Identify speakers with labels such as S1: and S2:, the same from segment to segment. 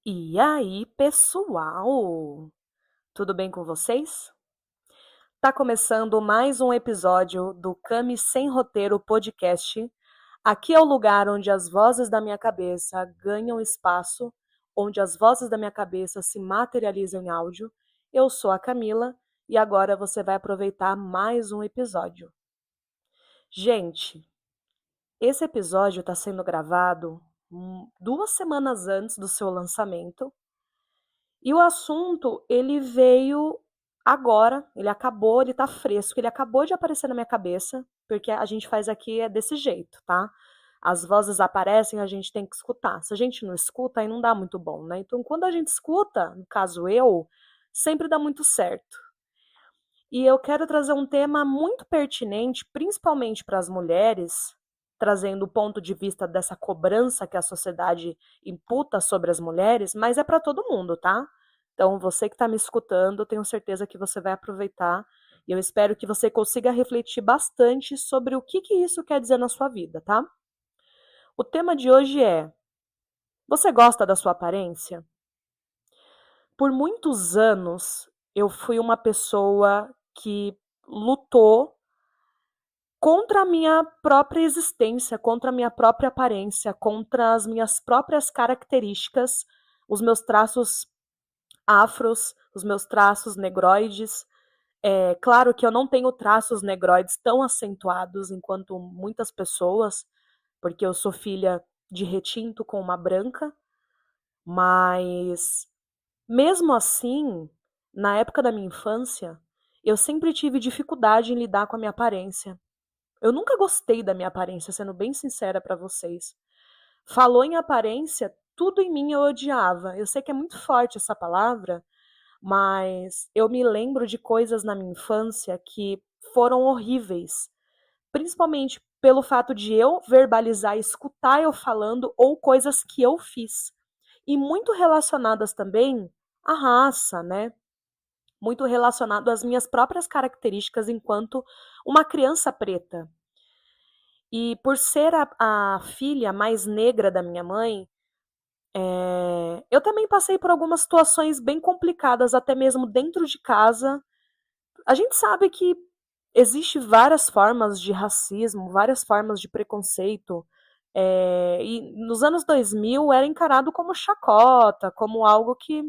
S1: E aí, pessoal? Tudo bem com vocês? Tá começando mais um episódio do Cami Sem Roteiro podcast. Aqui é o lugar onde as vozes da minha cabeça ganham espaço, onde as vozes da minha cabeça se materializam em áudio. Eu sou a Camila e agora você vai aproveitar mais um episódio. Gente, esse episódio está sendo gravado 2 semanas antes do seu lançamento. E o assunto, ele veio agora, ele tá fresco, ele acabou de aparecer na minha cabeça, porque a gente faz aqui é desse jeito, tá? As vozes aparecem, a gente tem que escutar. Se a gente não escuta, aí não dá muito bom, né? Então, quando a gente escuta, no caso eu, sempre dá muito certo. E eu quero trazer um tema muito pertinente, principalmente para as mulheres, trazendo o ponto de vista dessa cobrança que a sociedade imputa sobre as mulheres, mas é para todo mundo, tá? Então, você que está me escutando, tenho certeza que você vai aproveitar e eu espero que você consiga refletir bastante sobre o que isso quer dizer na sua vida, tá? O tema de hoje é: você gosta da sua aparência? Por muitos anos, eu fui uma pessoa que lutou contra a minha própria existência, contra a minha própria aparência, contra as minhas próprias características, os meus traços afros, os meus traços negroides. É claro que eu não tenho traços negroides tão acentuados enquanto muitas pessoas, porque eu sou filha de retinto com uma branca, mas mesmo assim, na época da minha infância, eu sempre tive dificuldade em lidar com a minha aparência. Eu nunca gostei da minha aparência, sendo bem sincera pra vocês. Falou em aparência, tudo em mim eu odiava. Eu sei que é muito forte essa palavra, mas eu me lembro de coisas na minha infância que foram horríveis, principalmente pelo fato de eu verbalizar, escutar eu falando ou coisas que eu fiz. E muito relacionadas também à raça, né? Muito relacionado às minhas próprias características enquanto uma criança preta. E por ser a filha mais negra da minha mãe, eu também passei por algumas situações bem complicadas, até mesmo dentro de casa. A gente sabe que existe várias formas de racismo, várias formas de preconceito. E nos anos 2000 era encarado como chacota, como algo que,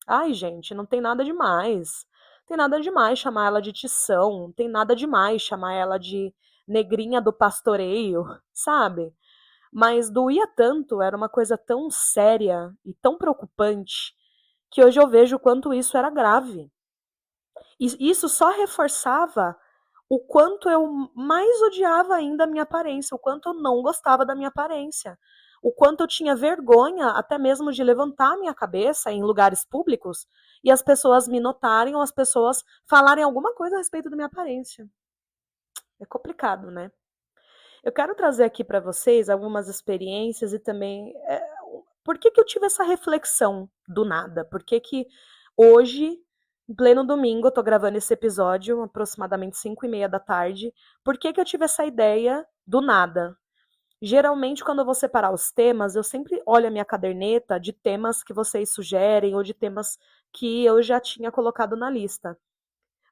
S1: ai gente, não tem nada demais. Tem nada demais chamar ela de tição, tem nada demais chamar ela de negrinha do pastoreio, sabe? Mas doía tanto, era uma coisa tão séria e tão preocupante, que hoje eu vejo o quanto isso era grave. E isso só reforçava o quanto eu mais odiava ainda a minha aparência, o quanto eu não gostava da minha aparência, o quanto eu tinha vergonha até mesmo de levantar a minha cabeça em lugares públicos e as pessoas me notarem ou as pessoas falarem alguma coisa a respeito da minha aparência. É complicado, né? Eu quero trazer aqui para vocês algumas experiências e também por que eu tive essa reflexão do nada? Por que hoje, em pleno domingo, eu tô gravando esse episódio, aproximadamente 5:30 da tarde, por que eu tive essa ideia do nada? Geralmente, quando eu vou separar os temas, eu sempre olho a minha caderneta de temas que vocês sugerem ou de temas que eu já tinha colocado na lista.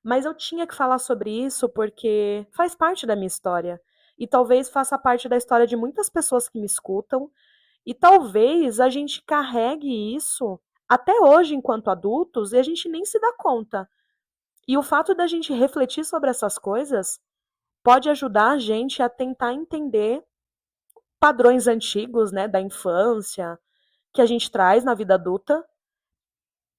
S1: Mas eu tinha que falar sobre isso porque faz parte da minha história. E talvez faça parte da história de muitas pessoas que me escutam. E talvez a gente carregue isso até hoje enquanto adultos e a gente nem se dá conta. E o fato da gente refletir sobre essas coisas pode ajudar a gente a tentar entender padrões antigos, né, da infância, que a gente traz na vida adulta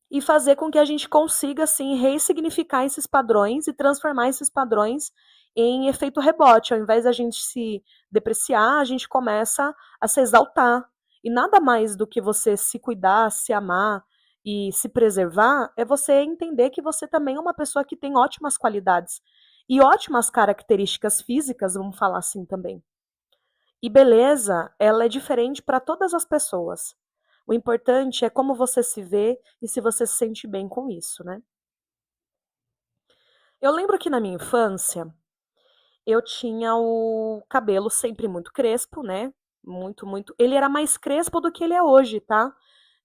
S1: e fazer com que a gente consiga, assim, ressignificar esses padrões e transformar esses padrões em efeito rebote. Ao invés da gente se depreciar, a gente começa a se exaltar. E nada mais do que você se cuidar, se amar e se preservar é você entender que você também é uma pessoa que tem ótimas qualidades e ótimas características físicas, vamos falar assim também. E beleza, ela é diferente para todas as pessoas. O importante é como você se vê e se você se sente bem com isso, né? Eu lembro que na minha infância eu tinha o cabelo sempre muito crespo, né? Muito, muito. Ele era mais crespo do que ele é hoje, tá?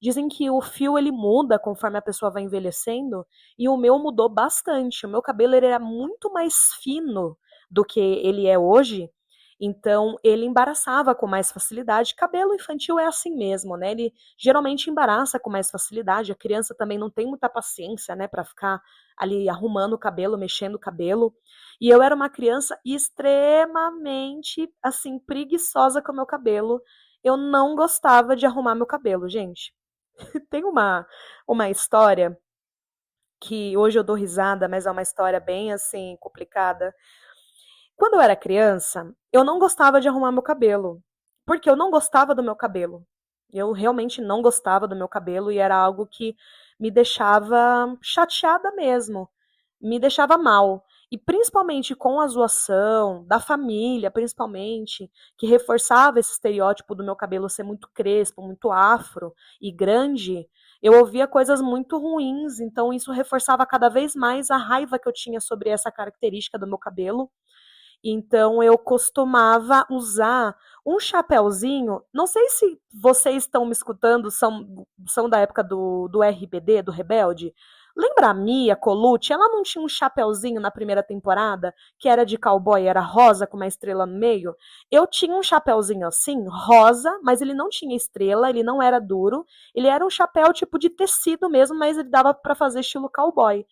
S1: Dizem que o fio ele muda conforme a pessoa vai envelhecendo, e o meu mudou bastante. O meu cabelo ele era muito mais fino do que ele é hoje, então ele embaraçava com mais facilidade. Cabelo infantil é assim mesmo, né? Ele geralmente embaraça com mais facilidade. A criança também não tem muita paciência, né, para ficar ali arrumando o cabelo, mexendo o cabelo. E eu era uma criança extremamente, assim, preguiçosa com o meu cabelo. Eu não gostava de arrumar meu cabelo, gente. Tem uma história que hoje eu dou risada, mas é uma história bem, assim, complicada. Quando eu era criança, eu não gostava de arrumar meu cabelo, porque eu não gostava do meu cabelo. Eu realmente não gostava do meu cabelo e era algo que me deixava chateada mesmo, me deixava mal. E principalmente com a zoação da família, principalmente, que reforçava esse estereótipo do meu cabelo ser muito crespo, muito afro e grande, eu ouvia coisas muito ruins, então isso reforçava cada vez mais a raiva que eu tinha sobre essa característica do meu cabelo. Então eu costumava usar um chapéuzinho. Não sei se vocês estão me escutando, são da época do RBD, do Rebelde. Lembra a Mia Colucci? Ela não tinha um chapéuzinho na primeira temporada, que era de cowboy, era rosa com uma estrela no meio? Eu tinha um chapéuzinho assim, rosa, mas ele não tinha estrela, ele não era duro. Ele era um chapéu tipo de tecido mesmo, mas ele dava para fazer estilo cowboy.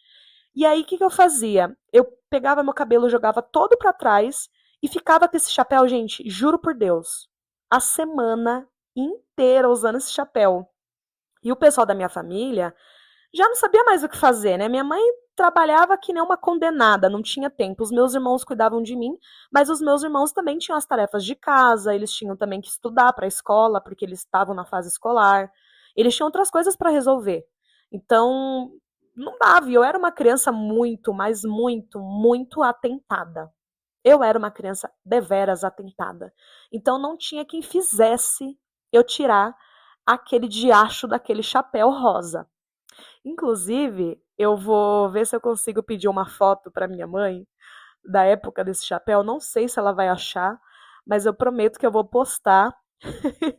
S1: E aí, o que eu fazia? Eu pegava meu cabelo, jogava todo pra trás e ficava com esse chapéu, gente, juro por Deus, a semana inteira usando esse chapéu. E o pessoal da minha família já não sabia mais o que fazer, né? Minha mãe trabalhava que nem uma condenada, não tinha tempo. Os meus irmãos cuidavam de mim, mas os meus irmãos também tinham as tarefas de casa, eles tinham também que estudar para a escola, porque eles estavam na fase escolar. Eles tinham outras coisas para resolver. Então, não dava. E eu era uma criança muito, mas muito, muito atentada. Eu era uma criança deveras atentada. Então, não tinha quem fizesse eu tirar aquele diacho daquele chapéu rosa. Inclusive, eu vou ver se eu consigo pedir uma foto para minha mãe da época desse chapéu. Não sei se ela vai achar, mas eu prometo que eu vou postar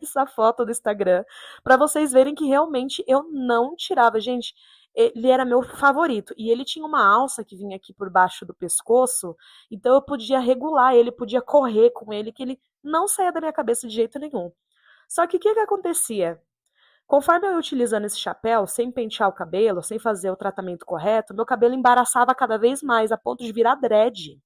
S1: essa foto do Instagram para vocês verem que realmente eu não tirava. Gente, ele era meu favorito e ele tinha uma alça que vinha aqui por baixo do pescoço, então eu podia regular ele, podia correr com ele, que ele não saía da minha cabeça de jeito nenhum. Só que o que que acontecia? Conforme eu ia utilizando esse chapéu, sem pentear o cabelo, sem fazer o tratamento correto, meu cabelo embaraçava cada vez mais, a ponto de virar dread.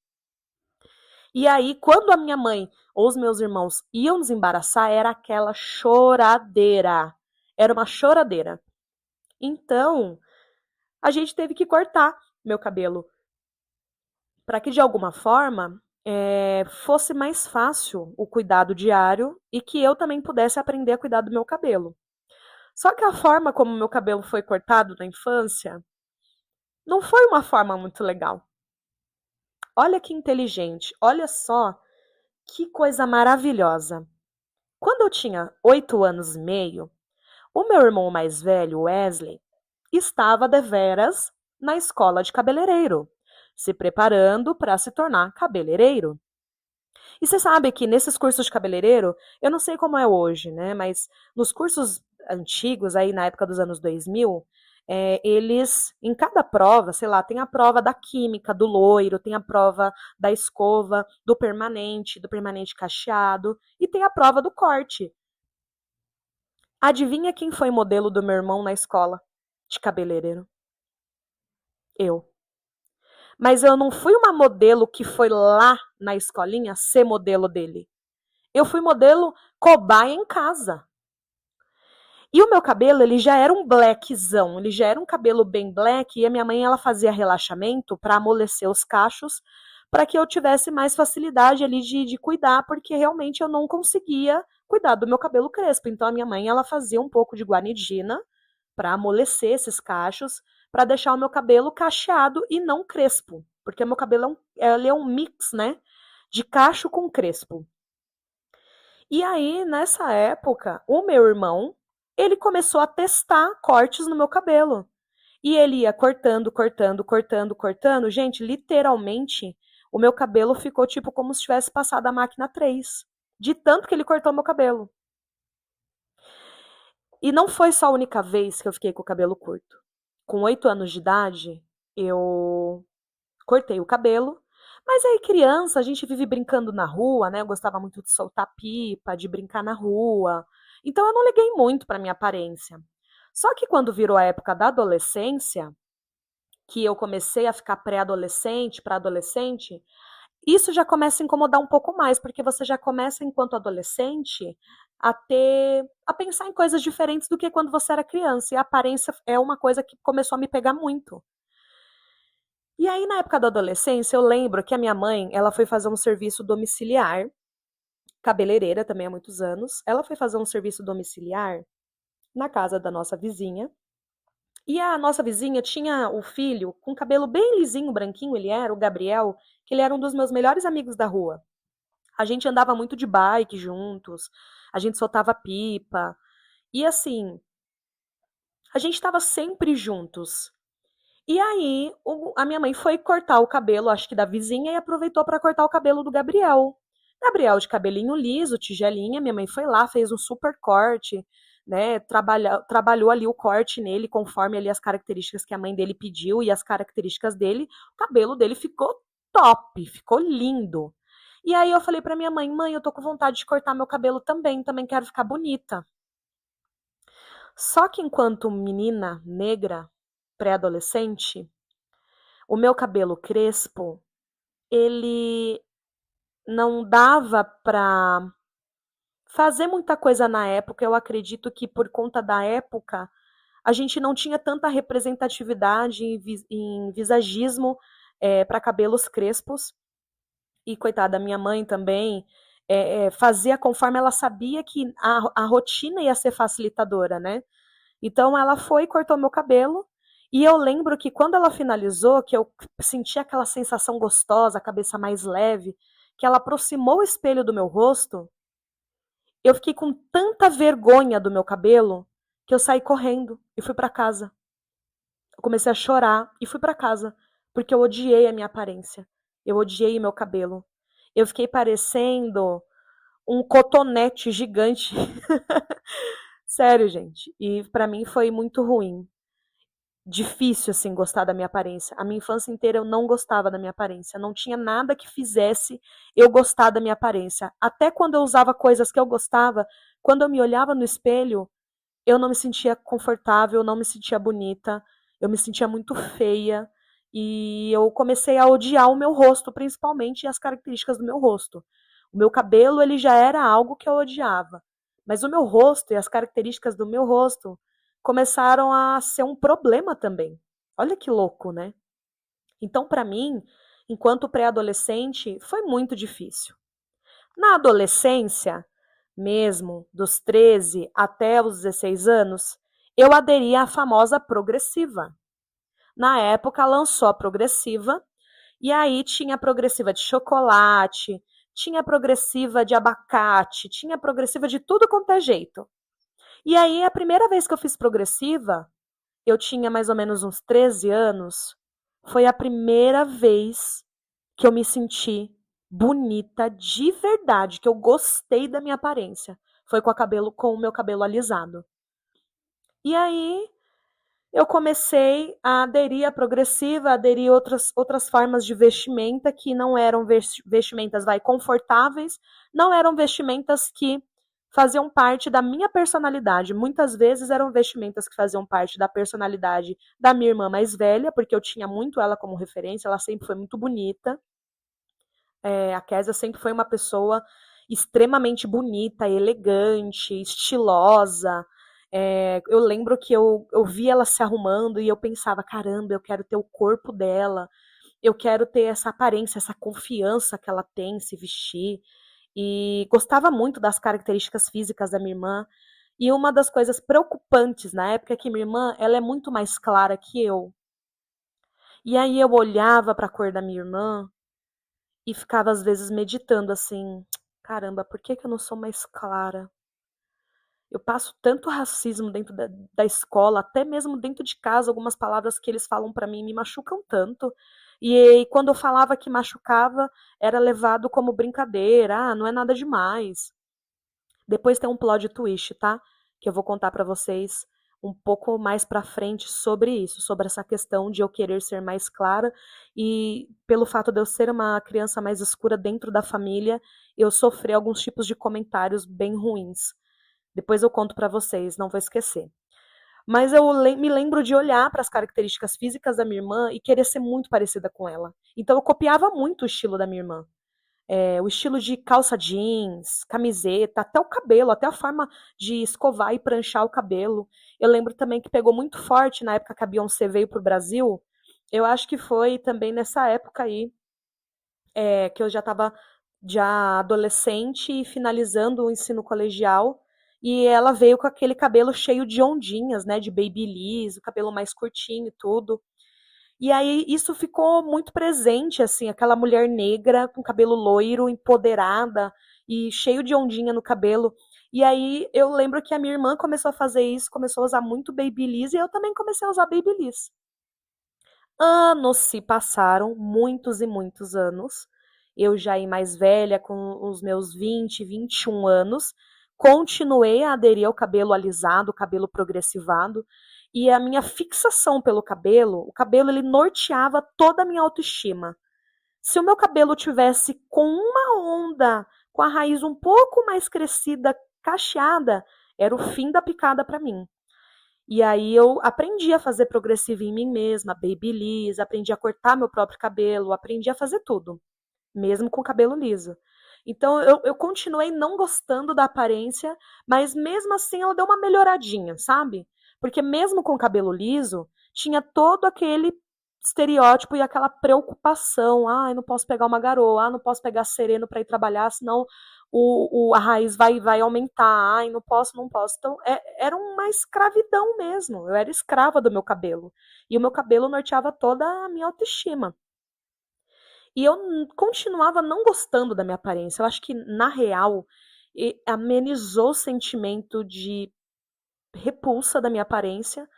S1: E aí, quando a minha mãe ou os meus irmãos iam desembaraçar, era aquela choradeira. Era uma choradeira. Então, a gente teve que cortar meu cabelo para que, de alguma forma, fosse mais fácil o cuidado diário e que eu também pudesse aprender a cuidar do meu cabelo. Só que a forma como meu cabelo foi cortado na infância não foi uma forma muito legal. Olha que inteligente, olha só que coisa maravilhosa. Quando eu tinha 8 anos e meio, o meu irmão mais velho, Wesley, estava deveras na escola de cabeleireiro, se preparando para se tornar cabeleireiro. E você sabe que nesses cursos de cabeleireiro, eu não sei como é hoje, né? Mas nos cursos antigos, aí na época dos anos 2000, eles, em cada prova, sei lá, tem a prova da química, do loiro, tem a prova da escova, do permanente cacheado, e tem a prova do corte. Adivinha quem foi modelo do meu irmão na escola de cabeleireiro? Eu. Mas eu não fui uma modelo que foi lá na escolinha ser modelo dele. Eu fui modelo cobaia em casa. E o meu cabelo, ele já era um blackzão, ele já era um cabelo bem black, e a minha mãe, ela fazia relaxamento para amolecer os cachos, para que eu tivesse mais facilidade ali de cuidar, porque realmente eu não conseguia cuidar do meu cabelo crespo. Então a minha mãe, ela fazia um pouco de guanidina para amolecer esses cachos, para deixar o meu cabelo cacheado e não crespo, porque o meu cabelo ele é um mix, né, de cacho com crespo. E aí, nessa época, o meu irmão, ele começou a testar cortes no meu cabelo. E ele ia cortando, cortando, cortando, cortando. Gente, literalmente, o meu cabelo ficou tipo como se tivesse passado a máquina 3. De tanto que ele cortou meu cabelo. E não foi só a única vez que eu fiquei com o cabelo curto. Com 8 anos de idade, eu cortei o cabelo. Mas aí, criança, a gente vive brincando na rua, né? Eu gostava muito de soltar pipa, de brincar na rua. Então eu não liguei muito para minha aparência. Só que quando virou a época da adolescência, que eu comecei a ficar pré-adolescente para adolescente, isso já começa a incomodar um pouco mais, porque você já começa, enquanto adolescente, a pensar em coisas diferentes do que quando você era criança. E a aparência é uma coisa que começou a me pegar muito. E aí, na época da adolescência, eu lembro que a minha mãe, ela foi fazer um serviço domiciliar, cabeleireira também há muitos anos. Ela foi fazer um serviço domiciliar na casa da nossa vizinha. E a nossa vizinha tinha o filho com cabelo bem lisinho, branquinho, ele era, o Gabriel, que ele era um dos meus melhores amigos da rua. A gente andava muito de bike juntos, a gente soltava pipa. E assim, a gente estava sempre juntos. E aí, a minha mãe foi cortar o cabelo, acho que da vizinha, e aproveitou para cortar o cabelo do Gabriel. Gabriel de cabelinho liso, tigelinha, minha mãe foi lá, fez um super corte, né? Trabalhou ali o corte nele, conforme ali as características que a mãe dele pediu e as características dele. O cabelo dele ficou top, ficou lindo. E aí eu falei pra minha mãe, mãe, eu tô com vontade de cortar meu cabelo também quero ficar bonita. Só que enquanto menina negra, pré-adolescente, o meu cabelo crespo, ele não dava pra fazer muita coisa na época. Eu acredito que por conta da época, a gente não tinha tanta representatividade em visagismo para cabelos crespos. E coitada, minha mãe também fazia conforme ela sabia que a rotina ia ser facilitadora, né? Então ela foi e cortou meu cabelo. E eu lembro que quando ela finalizou, que eu senti aquela sensação gostosa, a cabeça mais leve, que ela aproximou o espelho do meu rosto, eu fiquei com tanta vergonha do meu cabelo que eu saí correndo e fui para casa. Eu comecei a chorar e fui para casa, porque eu odiei a minha aparência. Eu odiei meu cabelo. Eu fiquei parecendo um cotonete gigante. Sério, gente. E para mim foi muito ruim. Difícil, assim, gostar da minha aparência. A minha infância inteira eu não gostava da minha aparência. Não tinha nada que fizesse eu gostar da minha aparência. Até quando eu usava coisas que eu gostava, quando eu me olhava no espelho, eu não me sentia confortável, não me sentia bonita, eu me sentia muito feia. E eu comecei a odiar o meu rosto, principalmente as características do meu rosto. O meu cabelo, ele já era algo que eu odiava. Mas o meu rosto e as características do meu rosto começaram a ser um problema também. Olha que louco, né? Então, para mim, enquanto pré-adolescente, foi muito difícil. Na adolescência, mesmo dos 13 até os 16 anos, eu aderi à famosa progressiva. Na época, lançou a progressiva, e aí tinha a progressiva de chocolate, tinha a progressiva de abacate, tinha a progressiva de tudo quanto é jeito. E aí, a primeira vez que eu fiz progressiva, eu tinha mais ou menos uns 13 anos, foi a primeira vez que eu me senti bonita de verdade, que eu gostei da minha aparência. Foi com o meu cabelo alisado. E aí eu comecei a aderir à progressiva, aderir a outras formas de vestimenta que não eram vestimentas confortáveis, não eram vestimentas que faziam parte da minha personalidade. Muitas vezes eram vestimentas que faziam parte da personalidade da minha irmã mais velha, porque eu tinha muito ela como referência, ela sempre foi muito bonita. A Késia sempre foi uma pessoa extremamente bonita, elegante, estilosa. Eu lembro que eu via ela se arrumando e eu pensava, caramba, eu quero ter o corpo dela, eu quero ter essa aparência, essa confiança que ela tem em se vestir. E gostava muito das características físicas da minha irmã. E uma das coisas preocupantes na época é que minha irmã, ela é muito mais clara que eu. E aí eu olhava para a cor da minha irmã e ficava às vezes meditando assim, caramba, por que eu não sou mais clara? Eu passo tanto racismo dentro da escola, até mesmo dentro de casa, algumas palavras que eles falam para mim me machucam tanto. E quando eu falava que machucava, era levado como brincadeira, não é nada demais. Depois tem um plot twist, tá? que eu vou contar para vocês um pouco mais para frente sobre isso, sobre essa questão de eu querer ser mais clara e pelo fato de eu ser uma criança mais escura dentro da família, eu sofri alguns tipos de comentários bem ruins. Depois eu conto para vocês, não vou esquecer. Mas eu me lembro de olhar para as características físicas da minha irmã e querer ser muito parecida com ela. Então eu copiava muito o estilo da minha irmã. O estilo de calça jeans, camiseta, até o cabelo, até a forma de escovar e pranchar o cabelo. Eu lembro também que pegou muito forte na época que a Beyoncé veio para o Brasil. Eu acho que foi também nessa época aí que eu já estava já adolescente e finalizando o ensino colegial. E ela veio com aquele cabelo cheio de ondinhas, né, de babyliss, o cabelo mais curtinho e tudo. E aí isso ficou muito presente, assim, aquela mulher negra com cabelo loiro, empoderada e cheio de ondinha no cabelo. E aí eu lembro que a minha irmã começou a fazer isso, começou a usar muito babyliss e eu também comecei a usar babyliss. Anos se passaram, muitos e muitos anos. Eu já mais velha, com os meus 20, 21 anos, continuei a aderir ao cabelo alisado, cabelo progressivado, e a minha fixação pelo cabelo, o cabelo ele norteava toda a minha autoestima. Se o meu cabelo tivesse com uma onda, com a raiz um pouco mais crescida, cacheada, era o fim da picada para mim. E aí eu aprendi a fazer progressiva em mim mesma, babyliss, aprendi a cortar meu próprio cabelo, aprendi a fazer tudo, mesmo com cabelo liso. Então eu continuei não gostando da aparência, mas mesmo assim ela deu uma melhoradinha, sabe? Porque mesmo com cabelo liso, tinha todo aquele estereótipo e aquela preocupação. Ah, eu não posso pegar uma garoa, ah, não posso pegar sereno para ir trabalhar, senão a raiz vai aumentar. Ai, não posso, não posso. Então, era uma escravidão mesmo. Eu era escrava do meu cabelo. E o meu cabelo norteava toda a minha autoestima. E eu continuava não gostando da minha aparência. Eu acho que, na real, amenizou o sentimento de repulsa da minha aparência,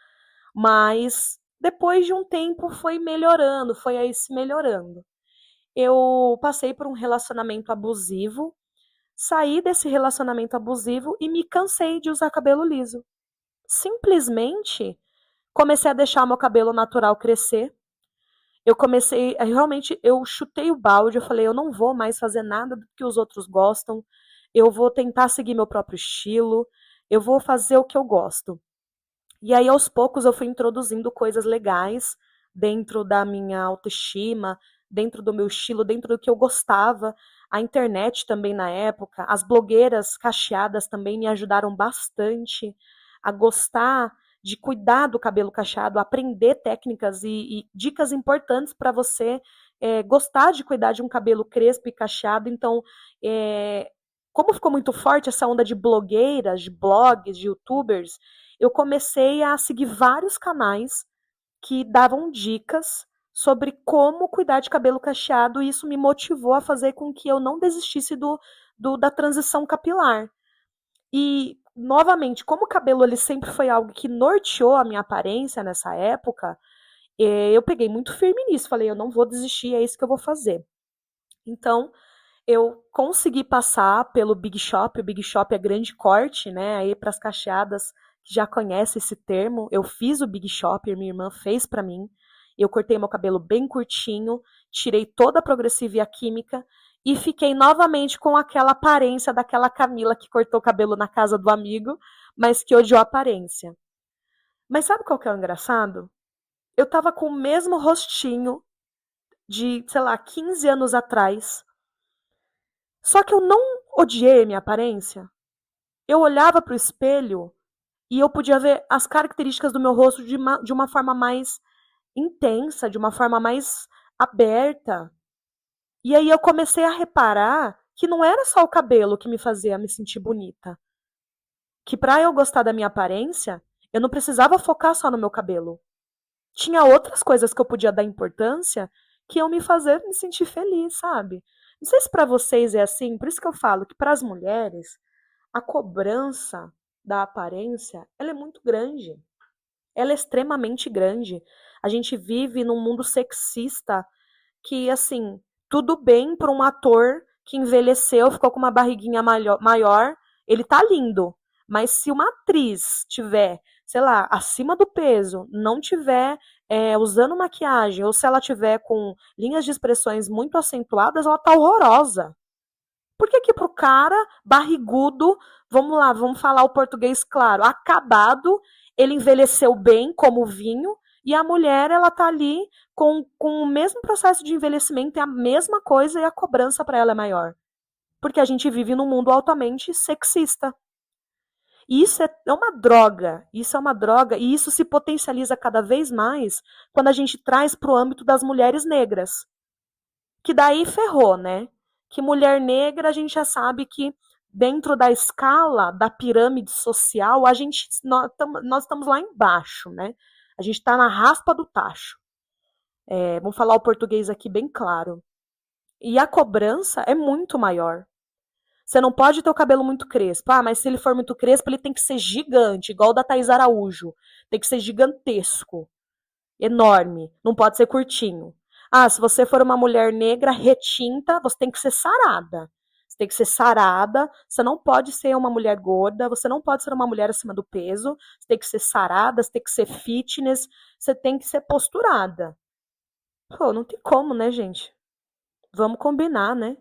S1: mas depois de um tempo foi melhorando, foi aí se melhorando. Eu passei por um relacionamento abusivo, saí desse relacionamento abusivo e me cansei de usar cabelo liso. Simplesmente comecei a deixar meu cabelo natural crescer. Eu comecei, realmente, eu chutei o balde, eu falei, eu não vou mais fazer nada do que os outros gostam, eu vou tentar seguir meu próprio estilo, eu vou fazer o que eu gosto. E aí, aos poucos, eu fui introduzindo coisas legais dentro da minha autoestima, dentro do meu estilo, dentro do que eu gostava. A internet também na época, as blogueiras cacheadas também me ajudaram bastante a gostar de cuidar do cabelo cacheado, aprender técnicas e dicas importantes para você gostar de cuidar de um cabelo crespo e cacheado. Então, como ficou muito forte essa onda de blogueiras, de blogs, de youtubers, eu comecei a seguir vários canais que davam dicas sobre como cuidar de cabelo cacheado e isso me motivou a fazer com que eu não desistisse da transição capilar. E, novamente, como o cabelo ele sempre foi algo que norteou a minha aparência nessa época, eu peguei muito firme nisso. Falei, eu não vou desistir, é isso que eu vou fazer. Então, eu consegui passar pelo Big Shop. O Big Shop é grande corte, né? Aí para as cacheadas que já conhecem esse termo, eu fiz o Big Shop, minha irmã fez para mim. Eu cortei meu cabelo bem curtinho, tirei toda a progressiva e a química e fiquei novamente com aquela aparência daquela Camila que cortou o cabelo na casa do amigo, mas que odiou a aparência. Mas sabe qual que é o engraçado? Eu tava com o mesmo rostinho de, sei lá, 15 anos atrás. Só que eu não odiei a minha aparência. Eu olhava para o espelho e eu podia ver as características do meu rosto de uma forma mais intensa, de uma forma mais aberta. E aí eu comecei a reparar que não era só o cabelo que me fazia me sentir bonita. Que para eu gostar da minha aparência, eu não precisava focar só no meu cabelo. Tinha outras coisas que eu podia dar importância que iam me fazer me sentir feliz, sabe? Não sei se para vocês é assim, por isso que eu falo que para as mulheres a cobrança da aparência, ela é muito grande. Ela é extremamente grande. A gente vive num mundo sexista que, assim, tudo bem para um ator que envelheceu, ficou com uma barriguinha maior, ele tá lindo. Mas se uma atriz tiver, sei lá, acima do peso, não tiver usando maquiagem, ou se ela tiver com linhas de expressões muito acentuadas, ela tá horrorosa. Por que que pro cara barrigudo, vamos lá, vamos falar o português claro, acabado, ele envelheceu bem como vinho, e a mulher, ela tá ali com o mesmo processo de envelhecimento, é a mesma coisa e a cobrança para ela é maior. Porque a gente vive num mundo altamente sexista. E isso é uma droga, e isso se potencializa cada vez mais quando a gente traz para o âmbito das mulheres negras. Que daí ferrou, né? Que mulher negra, a gente já sabe que dentro da escala da pirâmide social, nós estamos lá embaixo, né? A gente está na raspa do tacho. Vamos falar o português aqui bem claro. E a cobrança é muito maior. Você não pode ter o cabelo muito crespo. Ah, mas se ele for muito crespo, ele tem que ser gigante, igual o da Thaís Araújo. Tem que ser gigantesco, enorme. Não pode ser curtinho. Ah, se você for uma mulher negra retinta, você tem que ser sarada. Você tem que ser sarada, você não pode ser uma mulher gorda, você não pode ser uma mulher acima do peso, você tem que ser sarada, você tem que ser fitness, você tem que ser posturada. Pô, não tem como, né, gente? Vamos combinar, né?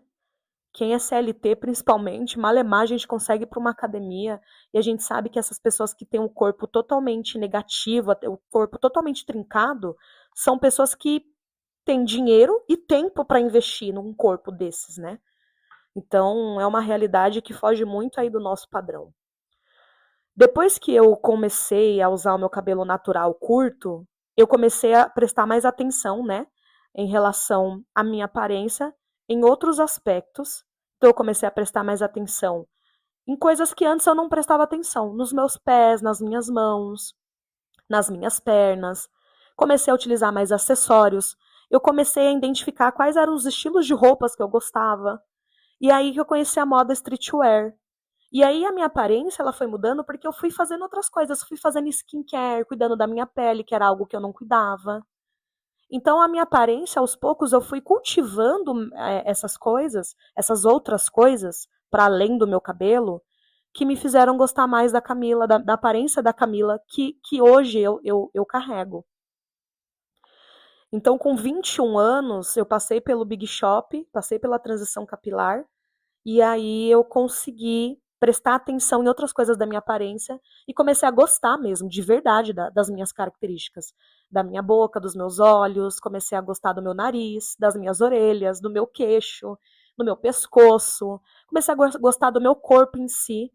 S1: Quem é CLT, principalmente, malemar, a gente consegue ir para uma academia e a gente sabe que essas pessoas que têm um corpo totalmente negativo, o corpo totalmente trincado, são pessoas que têm dinheiro e tempo para investir num corpo desses, né? Então, é uma realidade que foge muito aí do nosso padrão. Depois que eu comecei a usar o meu cabelo natural curto, eu comecei a prestar mais atenção, né, em relação à minha aparência em outros aspectos. Então, eu comecei a prestar mais atenção em coisas que antes eu não prestava atenção, nos meus pés, nas minhas mãos, nas minhas pernas. Comecei a utilizar mais acessórios. Eu comecei a identificar quais eram os estilos de roupas que eu gostava. E aí que eu conheci a moda streetwear. E aí a minha aparência ela foi mudando porque eu fui fazendo outras coisas, fui fazendo skincare, cuidando da minha pele, que era algo que eu não cuidava. Então a minha aparência, aos poucos, eu fui cultivando essas coisas, essas outras coisas, para além do meu cabelo, que me fizeram gostar mais da Camila, da aparência da Camila, que hoje eu carrego. Então, com 21 anos, eu passei pelo Big Shop, passei pela transição capilar, e aí eu consegui prestar atenção em outras coisas da minha aparência e comecei a gostar mesmo, de verdade, das minhas características. Da minha boca, dos meus olhos, comecei a gostar do meu nariz, das minhas orelhas, do meu queixo, do meu pescoço. Comecei a gostar do meu corpo em si.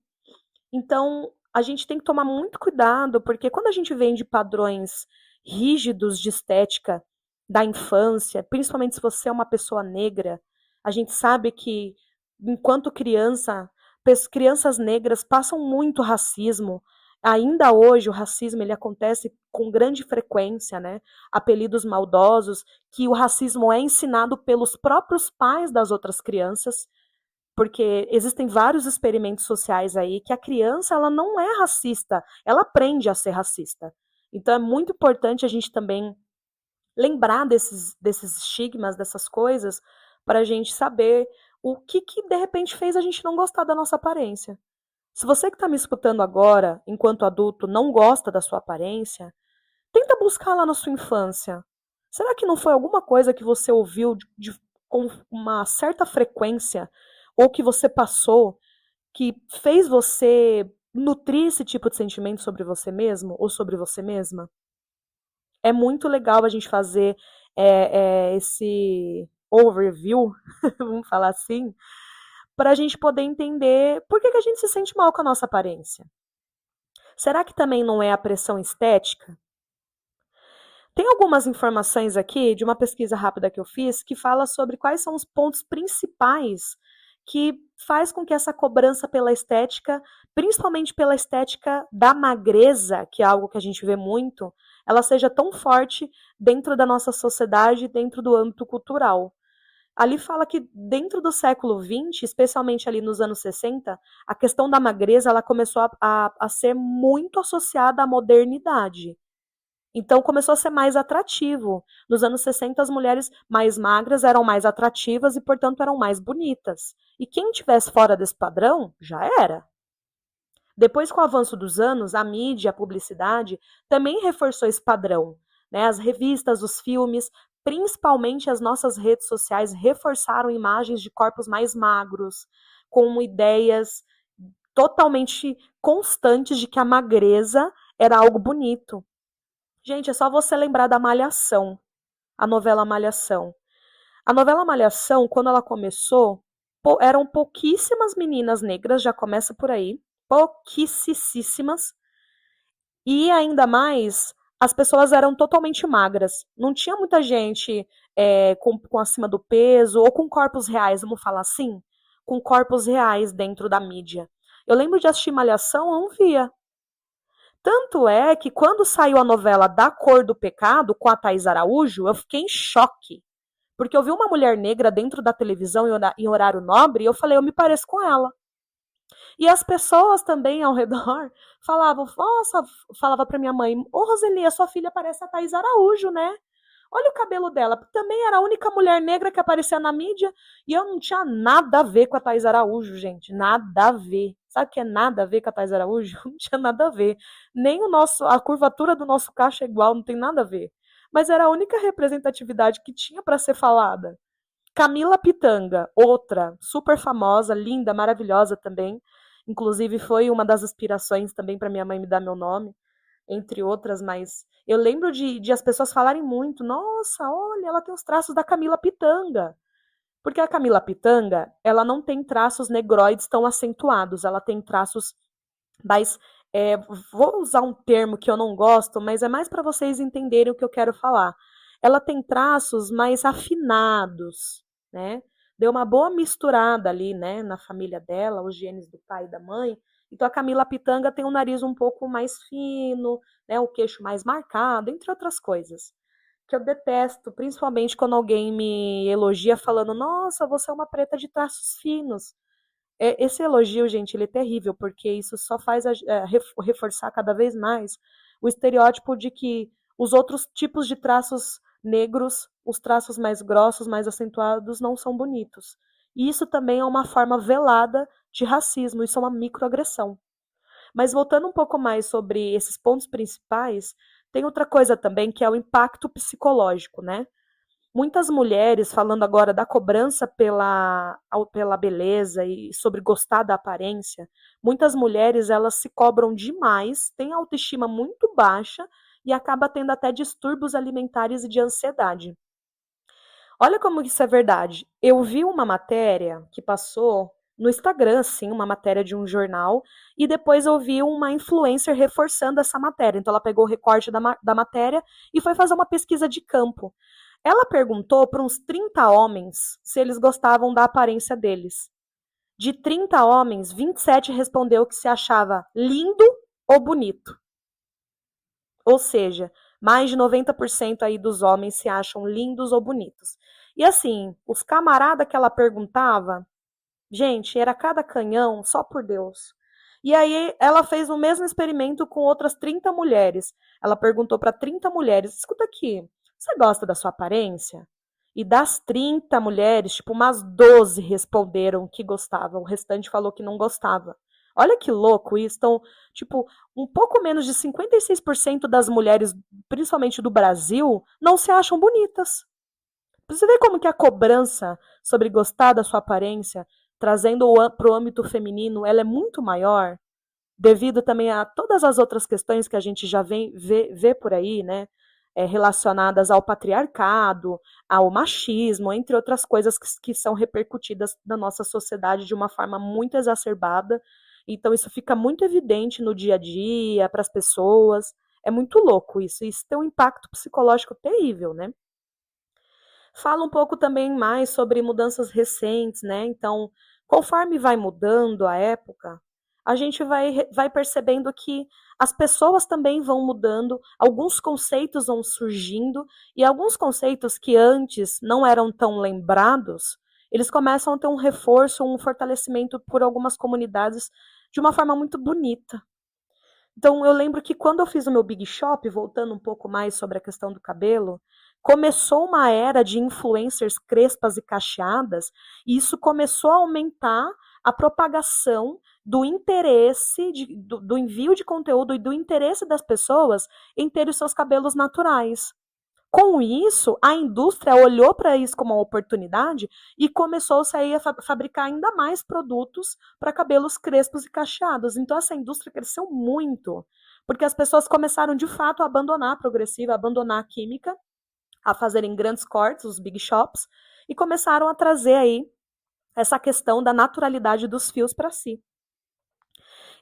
S1: Então, a gente tem que tomar muito cuidado, porque quando a gente vem de padrões rígidos de estética da infância, principalmente se você é uma pessoa negra, a gente sabe que, enquanto crianças negras passam muito racismo. Ainda hoje o racismo ele acontece com grande frequência, né? Apelidos maldosos, que o racismo é ensinado pelos próprios pais das outras crianças, porque existem vários experimentos sociais aí que a criança ela não é racista, ela aprende a ser racista. Então é muito importante a gente também lembrar desses estigmas, dessas coisas, para a gente saber o que de repente fez a gente não gostar da nossa aparência. Se você que está me escutando agora, enquanto adulto, não gosta da sua aparência, tenta buscar lá na sua infância. Será que não foi alguma coisa que você ouviu com uma certa frequência ou que você passou que fez você nutrir esse tipo de sentimento sobre você mesmo ou sobre você mesma? É muito legal a gente fazer esse overview, vamos falar assim, para a gente poder entender por que a gente se sente mal com a nossa aparência. Será que também não é a pressão estética? Tem algumas informações aqui de uma pesquisa rápida que eu fiz que fala sobre quais são os pontos principais que faz com que essa cobrança pela estética, principalmente pela estética da magreza, que é algo que a gente vê muito, ela seja tão forte dentro da nossa sociedade, dentro do âmbito cultural. Ali fala que dentro do século XX, especialmente ali nos anos 60, a questão da magreza ela começou a ser muito associada à modernidade. Então começou a ser mais atrativo. Nos anos 60, as mulheres mais magras eram mais atrativas e, portanto, eram mais bonitas. E quem estivesse fora desse padrão, já era. Depois, com o avanço dos anos, a mídia, a publicidade, também reforçou esse padrão, né? As revistas, os filmes, principalmente as nossas redes sociais, reforçaram imagens de corpos mais magros, com ideias totalmente constantes de que a magreza era algo bonito. Gente, é só você lembrar da Malhação, a novela Malhação. A novela Malhação, quando ela começou, eram pouquíssimas meninas negras, já começa por aí, pouquíssimas, e ainda mais, as pessoas eram totalmente magras. Não tinha muita gente com acima do peso, ou com corpos reais, vamos falar assim, com corpos reais dentro da mídia. Eu lembro de assistir Malhação, eu não via. Tanto é que quando saiu a novela Da Cor do Pecado, com a Thaís Araújo, eu fiquei em choque. Porque eu vi uma mulher negra dentro da televisão em horário nobre e eu falei, eu me pareço com ela. E as pessoas também ao redor falavam, nossa, falava pra minha mãe, ô Roseli, a sua filha parece a Thaís Araújo, né? Olha o cabelo dela. Também era a única mulher negra que aparecia na mídia e eu não tinha nada a ver com a Thaís Araújo, gente. Nada a ver. Sabe o que é nada a ver com a Thaís Araújo? Não tinha nada a ver. Nem a curvatura do nosso cacho é igual, não tem nada a ver. Mas era a única representatividade que tinha para ser falada. Camila Pitanga, outra, super famosa, linda, maravilhosa também. Inclusive foi uma das inspirações também para minha mãe me dar meu nome, entre outras, mas eu lembro de as pessoas falarem muito, nossa, olha, ela tem os traços da Camila Pitanga. Porque a Camila Pitanga, ela não tem traços negroides tão acentuados, ela tem traços mais, vou usar um termo que eu não gosto, mas é mais para vocês entenderem o que eu quero falar. Ela tem traços mais afinados, né? Deu uma boa misturada ali, né, na família dela, os genes do pai e da mãe. Então a Camila Pitanga tem um nariz um pouco mais fino, né, o queixo mais marcado, entre outras coisas. Que eu detesto, principalmente quando alguém me elogia falando: "Nossa, você é uma preta de traços finos". Esse elogio, gente, ele é terrível, porque isso só faz reforçar cada vez mais o estereótipo de que os outros tipos de traços negros, os traços mais grossos, mais acentuados, não são bonitos. E isso também é uma forma velada de racismo, isso é uma microagressão. Mas voltando um pouco mais sobre esses pontos principais, tem outra coisa também que é o impacto psicológico, né? Muitas mulheres, falando agora da cobrança pela beleza e sobre gostar da aparência, muitas mulheres elas se cobram demais, têm autoestima muito baixa e acaba tendo até distúrbios alimentares e de ansiedade. Olha como isso é verdade. Eu vi uma matéria que passou no Instagram, assim, uma matéria de um jornal, e depois eu vi uma influencer reforçando essa matéria. Então ela pegou o recorte da matéria e foi fazer uma pesquisa de campo. Ela perguntou para uns 30 homens se eles gostavam da aparência deles. De 30 homens, 27 respondeu que se achava lindo ou bonito. Ou seja, mais de 90% aí dos homens se acham lindos ou bonitos. E assim, os camaradas que ela perguntava, gente, era cada canhão, só por Deus. E aí ela fez o mesmo experimento com outras 30 mulheres. Ela perguntou para 30 mulheres, escuta aqui, você gosta da sua aparência? E das 30 mulheres, tipo, umas 12 responderam que gostavam, o restante falou que não gostava. Olha que louco isso. Então, tipo, um pouco menos de 56% das mulheres, principalmente do Brasil, não se acham bonitas. Você vê como que a cobrança sobre gostar da sua aparência, trazendo para o âmbito feminino, ela é muito maior, devido também a todas as outras questões que a gente já vê por aí, né? Relacionadas ao patriarcado, ao machismo, entre outras coisas que são repercutidas na nossa sociedade de uma forma muito exacerbada. Então, isso fica muito evidente no dia a dia, para as pessoas. É muito louco isso. Isso tem um impacto psicológico terrível, né? Fala um pouco também mais sobre mudanças recentes, né? Então, conforme vai mudando a época, a gente vai percebendo que as pessoas também vão mudando, alguns conceitos vão surgindo, e alguns conceitos que antes não eram tão lembrados, eles começam a ter um reforço, um fortalecimento por algumas comunidades de uma forma muito bonita. Então, eu lembro que quando eu fiz o meu Big Shop, voltando um pouco mais sobre a questão do cabelo, começou uma era de influencers crespas e cacheadas, e isso começou a aumentar a propagação do interesse, do envio de conteúdo e do interesse das pessoas em ter os seus cabelos naturais. Com isso, a indústria olhou para isso como uma oportunidade e começou a fabricar ainda mais produtos para cabelos crespos e cacheados. Então, essa indústria cresceu muito, porque as pessoas começaram, de fato, a abandonar a progressiva, a abandonar a química, a fazerem grandes cortes, os big shops, e começaram a trazer aí essa questão da naturalidade dos fios para si.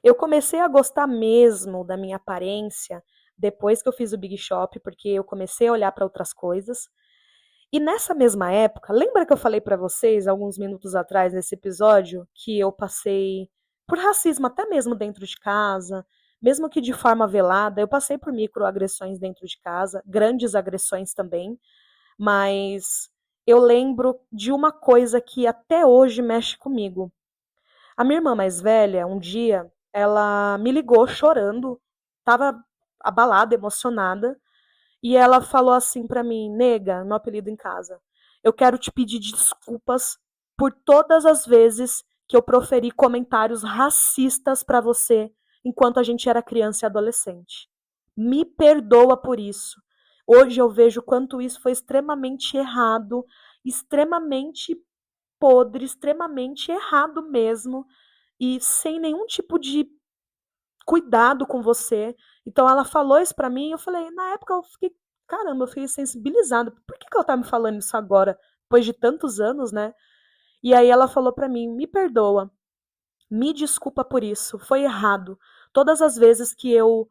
S1: Eu comecei a gostar mesmo da minha aparência depois que eu fiz o Big Shop, porque eu comecei a olhar para outras coisas. E nessa mesma época, lembra que eu falei para vocês alguns minutos atrás nesse episódio que eu passei por racismo até mesmo dentro de casa, mesmo que de forma velada, eu passei por microagressões dentro de casa, grandes agressões também, mas eu lembro de uma coisa que até hoje mexe comigo. A minha irmã mais velha, um dia, ela me ligou chorando, estava abalada, emocionada, e ela falou assim pra mim: nega, meu apelido em casa, eu quero te pedir desculpas por todas as vezes que eu proferi comentários racistas pra você enquanto a gente era criança e adolescente. Me perdoa por isso. Hoje eu vejo quanto isso foi extremamente errado, extremamente podre, extremamente errado mesmo, e sem nenhum tipo de cuidado com você. Então ela falou isso pra mim, e eu falei, na época eu fiquei, caramba, eu fiquei sensibilizada. Por que ela tá me falando isso agora, depois de tantos anos, né? E aí ela falou pra mim, me perdoa, me desculpa por isso, foi errado. Todas as vezes que eu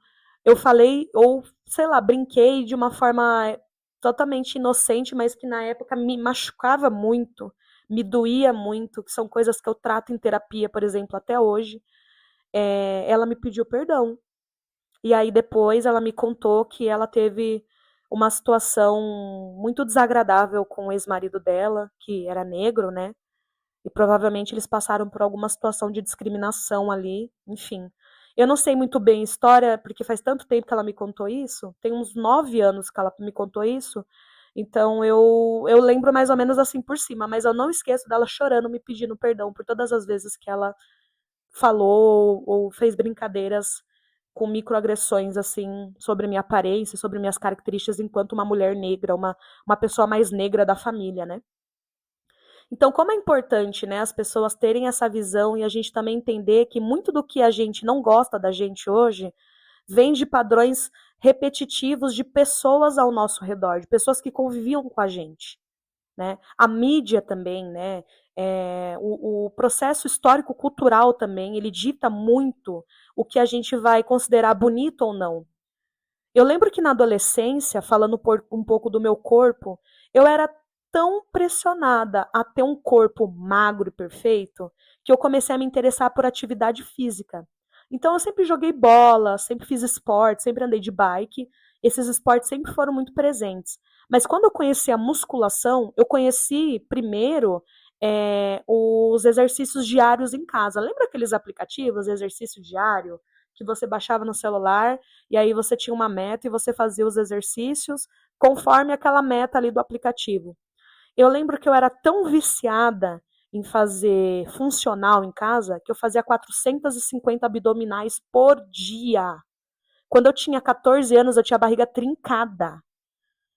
S1: falei ou, sei lá, brinquei de uma forma totalmente inocente, mas que na época me machucava muito, me doía muito, que são coisas que eu trato em terapia, por exemplo, até hoje. Ela me pediu perdão. E aí depois ela me contou que ela teve uma situação muito desagradável com o ex-marido dela, que era negro, né? E provavelmente eles passaram por alguma situação de discriminação ali, enfim. Eu não sei muito bem a história, porque faz tanto tempo que ela me contou isso, tem uns 9 anos que ela me contou isso, então eu lembro mais ou menos assim por cima, mas eu não esqueço dela chorando, me pedindo perdão por todas as vezes que ela falou ou fez brincadeiras com microagressões assim sobre minha aparência, sobre minhas características enquanto uma mulher negra, uma pessoa mais negra da família, né? Então, como é importante, né, as pessoas terem essa visão e a gente também entender que muito do que a gente não gosta da gente hoje vem de padrões repetitivos de pessoas ao nosso redor, de pessoas que conviviam com a gente, né? A mídia também, né? O processo histórico-cultural também, ele dita muito o que a gente vai considerar bonito ou não. Eu lembro que na adolescência, falando um pouco do meu corpo, eu era tão pressionada a ter um corpo magro e perfeito que eu comecei a me interessar por atividade física. Então eu sempre joguei bola, sempre fiz esporte, sempre andei de bike. Esses esportes sempre foram muito presentes. Mas quando eu conheci a musculação, eu conheci primeiro os exercícios diários em casa. Lembra aqueles aplicativos, exercício diário, que você baixava no celular e aí você tinha uma meta e você fazia os exercícios conforme aquela meta ali do aplicativo. Eu lembro que eu era tão viciada em fazer funcional em casa que eu fazia 450 abdominais por dia. Quando eu tinha 14 anos, eu tinha a barriga trincada.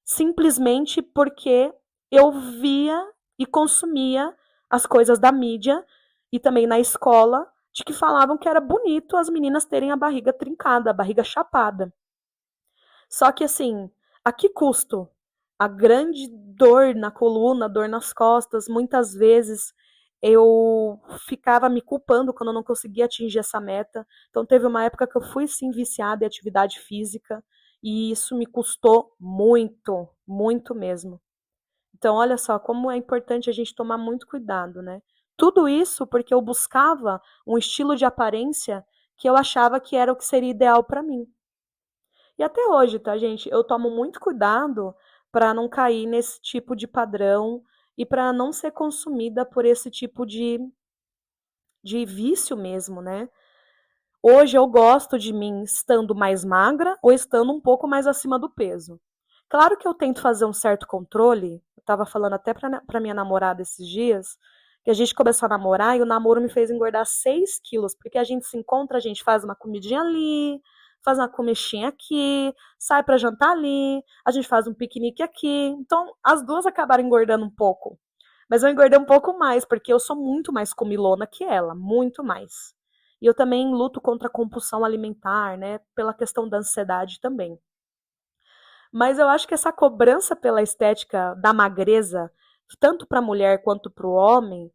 S1: Simplesmente porque eu via e consumia as coisas da mídia e também na escola de que falavam que era bonito as meninas terem a barriga trincada, a barriga chapada. Só que assim, a que custo? A grande dor na coluna, dor nas costas, muitas vezes eu ficava me culpando quando eu não conseguia atingir essa meta. Então teve uma época que eu fui sim viciada em atividade física e isso me custou muito, muito mesmo. Então olha só como é importante a gente tomar muito cuidado, né? Tudo isso porque eu buscava um estilo de aparência que eu achava que era o que seria ideal para mim. E até hoje, tá, gente? Eu tomo muito cuidado para não cair nesse tipo de padrão e para não ser consumida por esse tipo de vício mesmo, né? Hoje eu gosto de mim estando mais magra ou estando um pouco mais acima do peso. Claro que eu tento fazer um certo controle, eu estava falando até para minha namorada esses dias, que a gente começou a namorar e o namoro me fez engordar 6 quilos, porque a gente se encontra, a gente faz uma comidinha ali, faz uma comidinha aqui, sai pra jantar ali, a gente faz um piquenique aqui. Então, as duas acabaram engordando um pouco. Mas eu engordei um pouco mais, porque eu sou muito mais comilona que ela, muito mais. E eu também luto contra a compulsão alimentar, né, pela questão da ansiedade também. Mas eu acho que essa cobrança pela estética da magreza, tanto para a mulher quanto para o homem,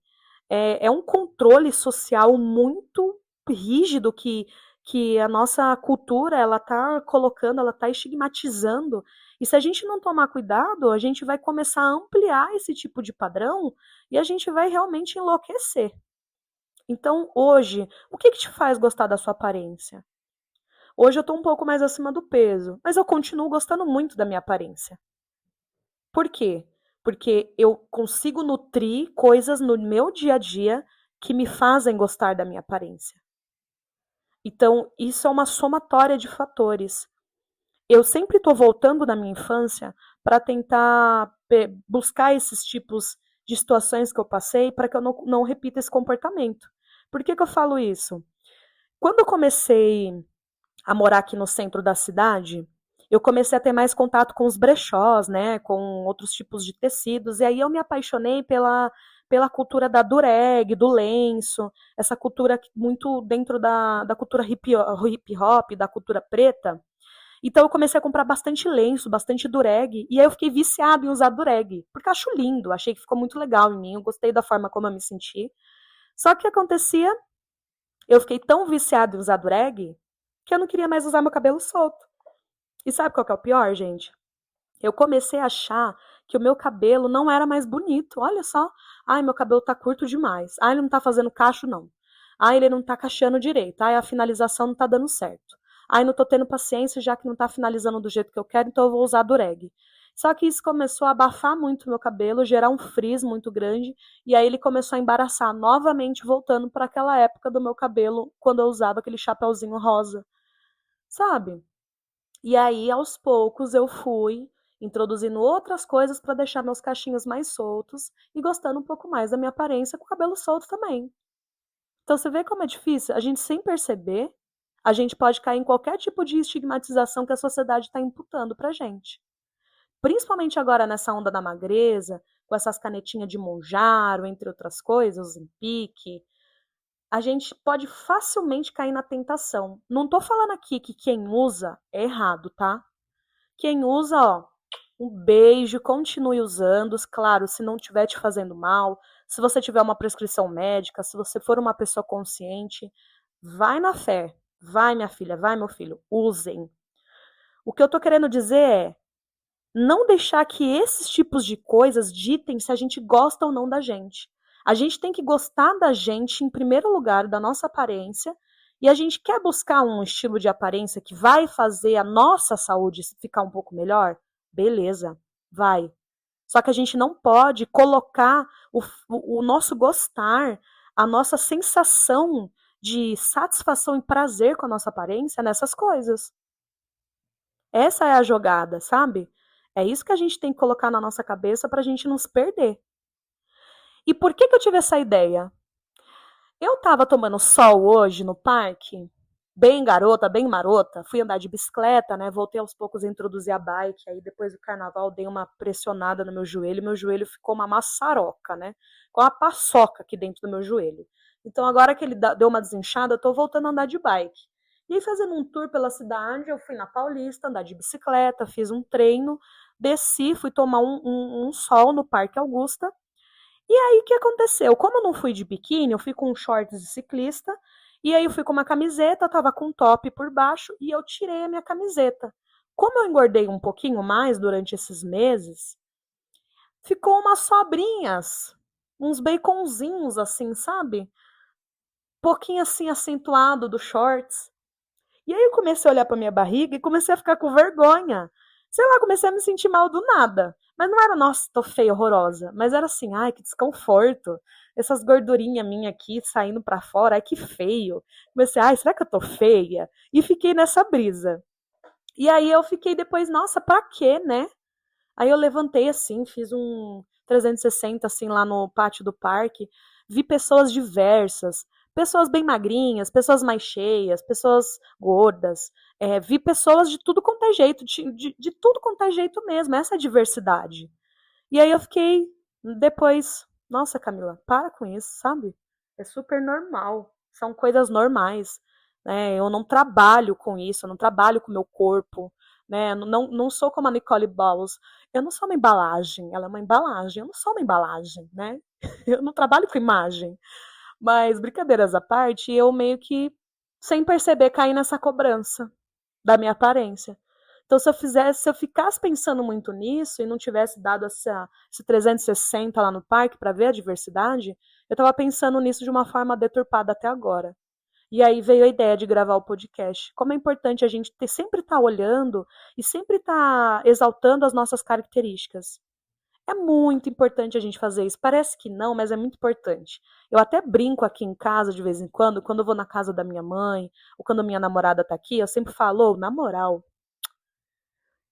S1: é um controle social muito rígido que a nossa cultura ela está colocando, ela está estigmatizando. E se a gente não tomar cuidado, a gente vai começar a ampliar esse tipo de padrão e a gente vai realmente enlouquecer. Então, hoje, o que te faz gostar da sua aparência? Hoje eu tô um pouco mais acima do peso, mas eu continuo gostando muito da minha aparência. Por quê? Porque eu consigo nutrir coisas no meu dia a dia que me fazem gostar da minha aparência. Então, isso é uma somatória de fatores. Eu sempre estou voltando na minha infância para tentar buscar esses tipos de situações que eu passei para que eu não repita esse comportamento. Por que eu falo isso? Quando eu comecei a morar aqui no centro da cidade, eu comecei a ter mais contato com os brechós, né, com outros tipos de tecidos, e aí eu me apaixonei pela cultura da dureg, do lenço, essa cultura muito dentro da cultura hip hop, da cultura preta. Então eu comecei a comprar bastante lenço, bastante dureg, e aí eu fiquei viciada em usar dureg, porque eu acho lindo, achei que ficou muito legal em mim, eu gostei da forma como eu me senti. Só que o que acontecia? Eu fiquei tão viciada em usar dureg que eu não queria mais usar meu cabelo solto. E sabe qual que é o pior, gente? Eu comecei a achar que o meu cabelo não era mais bonito. Olha só. Ai, meu cabelo tá curto demais. Ai, ele não tá fazendo cacho, não. Ai, ele não tá cacheando direito. Ai, a finalização não tá dando certo. Ai, não tô tendo paciência já que não tá finalizando do jeito que eu quero, então eu vou usar dureg. Só que isso começou a abafar muito o meu cabelo, gerar um frizz muito grande, e aí ele começou a embaraçar novamente, voltando para aquela época do meu cabelo, quando eu usava aquele chapeuzinho rosa, sabe? E aí, aos poucos, eu fui introduzindo outras coisas para deixar meus cachinhos mais soltos e gostando um pouco mais da minha aparência com o cabelo solto também. Então, você vê como é difícil? A gente, sem perceber, a gente pode cair em qualquer tipo de estigmatização que a sociedade está imputando pra gente. Principalmente agora nessa onda da magreza, com essas canetinhas de Monjaro, entre outras coisas, em pique, a gente pode facilmente cair na tentação. Não tô falando aqui que quem usa é errado, tá? Quem usa, ó, um beijo, continue usando, claro, se não estiver te fazendo mal, se você tiver uma prescrição médica, se você for uma pessoa consciente, vai na fé, vai minha filha, vai meu filho, usem. O que eu tô querendo dizer é, não deixar que esses tipos de coisas ditem se a gente gosta ou não da gente. A gente tem que gostar da gente em primeiro lugar, da nossa aparência, e a gente quer buscar um estilo de aparência que vai fazer a nossa saúde ficar um pouco melhor? Beleza, vai. Só que a gente não pode colocar o nosso gostar, a nossa sensação de satisfação e prazer com a nossa aparência nessas coisas. Essa é a jogada, sabe? É isso que a gente tem que colocar na nossa cabeça para a gente não se perder. E por que eu tive essa ideia? Eu estava tomando sol hoje no parque, bem garota, bem marota, fui andar de bicicleta, né? Voltei aos poucos a introduzir a bike, aí depois do carnaval dei uma pressionada no meu joelho ficou uma maçaroca, né? Com uma paçoca aqui dentro do meu joelho. Então agora que ele deu uma desinchada, eu tô voltando a andar de bike. E aí fazendo um tour pela cidade, eu fui na Paulista andar de bicicleta, fiz um treino, desci, fui tomar um sol no Parque Augusta. E aí, o que aconteceu? Como eu não fui de biquíni, eu fui com shorts de ciclista, e aí eu fui com uma camiseta, tava com um top por baixo, e eu tirei a minha camiseta. Como eu engordei um pouquinho mais durante esses meses, ficou umas sobrinhas, uns baconzinhos assim, sabe? Pouquinho assim acentuado do shorts. E aí eu comecei a olhar pra minha barriga e comecei a ficar com vergonha. Sei lá, comecei a me sentir mal do nada. Mas não era, nossa, tô feia, horrorosa. Mas era assim, ai, que desconforto. Essas gordurinhas minhas aqui saindo pra fora, ai, que feio. Comecei, ai, será que eu tô feia? E fiquei nessa brisa. E aí eu fiquei depois, nossa, pra quê, né? Aí eu levantei assim, fiz um 360 assim lá no pátio do parque. vi pessoas diversas, pessoas bem magrinhas, pessoas mais cheias, pessoas gordas, vi pessoas de tudo quanto é jeito, de tudo quanto é jeito mesmo, essa é a diversidade. E aí eu fiquei depois, nossa, Camila, para com isso, sabe? É super normal, são coisas normais, né? Eu não trabalho com isso, eu não trabalho com o meu corpo, né? Não sou como a Nicole Balls, eu não sou uma embalagem, ela é uma embalagem, eu não sou uma embalagem, né? Eu não trabalho com imagem. Mas, brincadeiras à parte, eu meio que, sem perceber, caí nessa cobrança da minha aparência. Então, se eu ficasse pensando muito nisso e não tivesse dado esse 360 lá no parque para ver a diversidade, eu estava pensando nisso de uma forma deturpada até agora. E aí veio a ideia de gravar o podcast. Como é importante a gente sempre estar olhando e sempre estar exaltando as nossas características. É muito importante a gente fazer isso. Parece que não, mas é muito importante. Eu até brinco aqui em casa de vez em quando eu vou na casa da minha mãe, ou quando minha namorada tá aqui, eu sempre falo, na moral,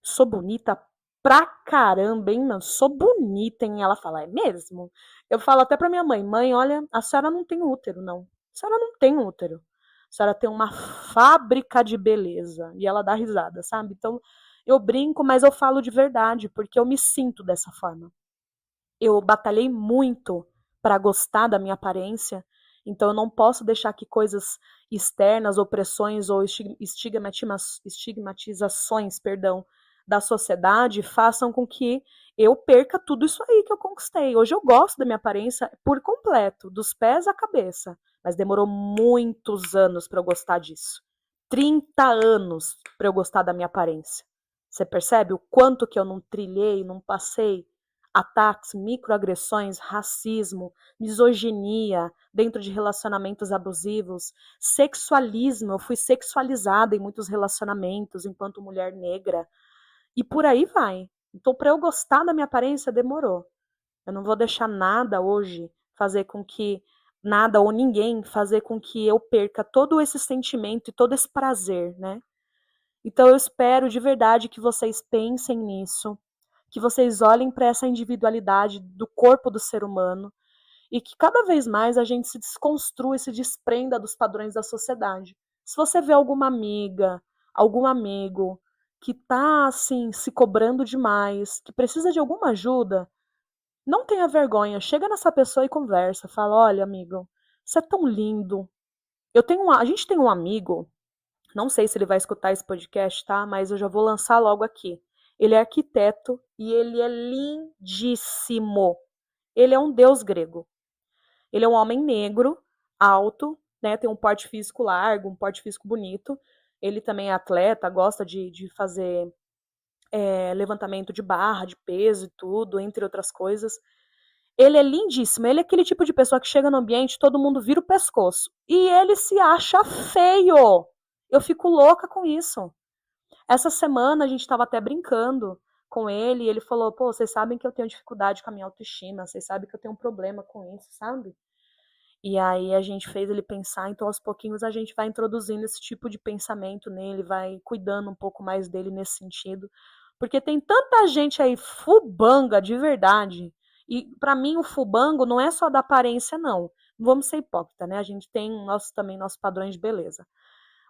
S1: sou bonita pra caramba, hein, mano? Sou bonita, hein? Ela fala, é mesmo? Eu falo até pra minha mãe, mãe, olha, a senhora não tem útero, não. A senhora não tem útero. A senhora tem uma fábrica de beleza. E ela dá risada, sabe? Então, eu brinco, mas eu falo de verdade, porque eu me sinto dessa forma. Eu batalhei muito para gostar da minha aparência, então eu não posso deixar que coisas externas, opressões ou estigmatizações, perdão, da sociedade façam com que eu perca tudo isso aí que eu conquistei. Hoje eu gosto da minha aparência por completo, dos pés à cabeça, mas demorou muitos anos para eu gostar disso. 30 anos para eu gostar da minha aparência. Você percebe o quanto que eu não trilhei, não passei ataques, microagressões, racismo, misoginia dentro de relacionamentos abusivos, sexualismo, eu fui sexualizada em muitos relacionamentos enquanto mulher negra, e por aí vai. Então, para eu gostar da minha aparência, demorou. Eu não vou deixar nada hoje fazer com que nada ou ninguém fazer com que eu perca todo esse sentimento e todo esse prazer, né? Então eu espero de verdade que vocês pensem nisso, que vocês olhem para essa individualidade do corpo do ser humano e que cada vez mais a gente se desconstrua e se desprenda dos padrões da sociedade. Se você vê alguma amiga, algum amigo que tá assim se cobrando demais, que precisa de alguma ajuda, não tenha vergonha, chega nessa pessoa e conversa, fala: "Olha, amigo, você é tão lindo. A gente tem um amigo, não sei se ele vai escutar esse podcast, tá? Mas eu já vou lançar logo aqui. Ele é arquiteto e ele é lindíssimo. Ele é um deus grego. Ele é um homem negro, alto, né? Tem um porte físico largo, um porte físico bonito. Ele também é atleta, gosta de fazer levantamento de barra, de peso e tudo, entre outras coisas. Ele é lindíssimo. Ele é aquele tipo de pessoa que chega no ambiente, todo mundo vira o pescoço. E ele se acha feio. Eu fico louca com isso. Essa semana a gente estava até brincando com ele e ele falou: pô, vocês sabem que eu tenho dificuldade com a minha autoestima, vocês sabem que eu tenho um problema com isso, sabe? E aí a gente fez ele pensar, então aos pouquinhos a gente vai introduzindo esse tipo de pensamento nele, vai cuidando um pouco mais dele nesse sentido. Porque tem tanta gente aí fubanga de verdade. E para mim o fubango não é só da aparência, não. Não vamos ser hipócrita, né? A gente tem também nossos padrões de beleza.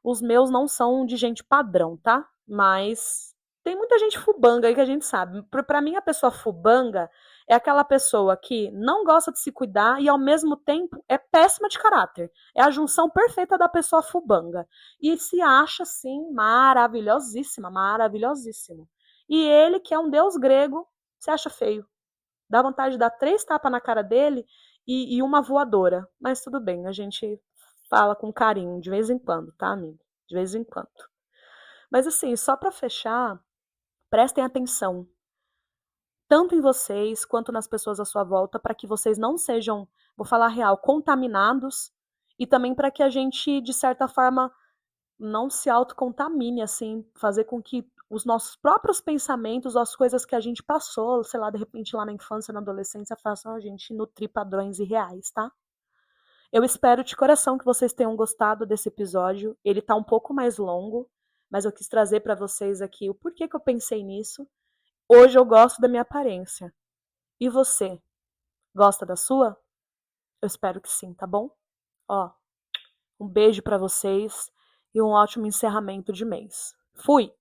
S1: Os meus não são de gente padrão, tá? Mas tem muita gente fubanga aí que a gente sabe. Pra mim, a pessoa fubanga é aquela pessoa que não gosta de se cuidar e, ao mesmo tempo, é péssima de caráter. É a junção perfeita da pessoa fubanga. E se acha, assim, maravilhosíssima, maravilhosíssimo. E ele, que é um deus grego, se acha feio. Dá vontade de dar 3 tapas na cara dele e uma voadora. Mas tudo bem, a gente fala com carinho, de vez em quando, tá, amigo? De vez em quando. Mas assim, só para fechar, prestem atenção, tanto em vocês quanto nas pessoas à sua volta, para que vocês não sejam, vou falar real, contaminados, e também para que a gente, de certa forma, não se autocontamine, assim, fazer com que os nossos próprios pensamentos, as coisas que a gente passou, sei lá, de repente lá na infância, na adolescência, façam a gente nutrir padrões irreais, tá? Eu espero de coração que vocês tenham gostado desse episódio. Ele tá um pouco mais longo, mas eu quis trazer para vocês aqui o porquê que eu pensei nisso. Hoje eu gosto da minha aparência. E você? Gosta da sua? Eu espero que sim, tá bom? Ó, um beijo pra vocês e um ótimo encerramento de mês. Fui!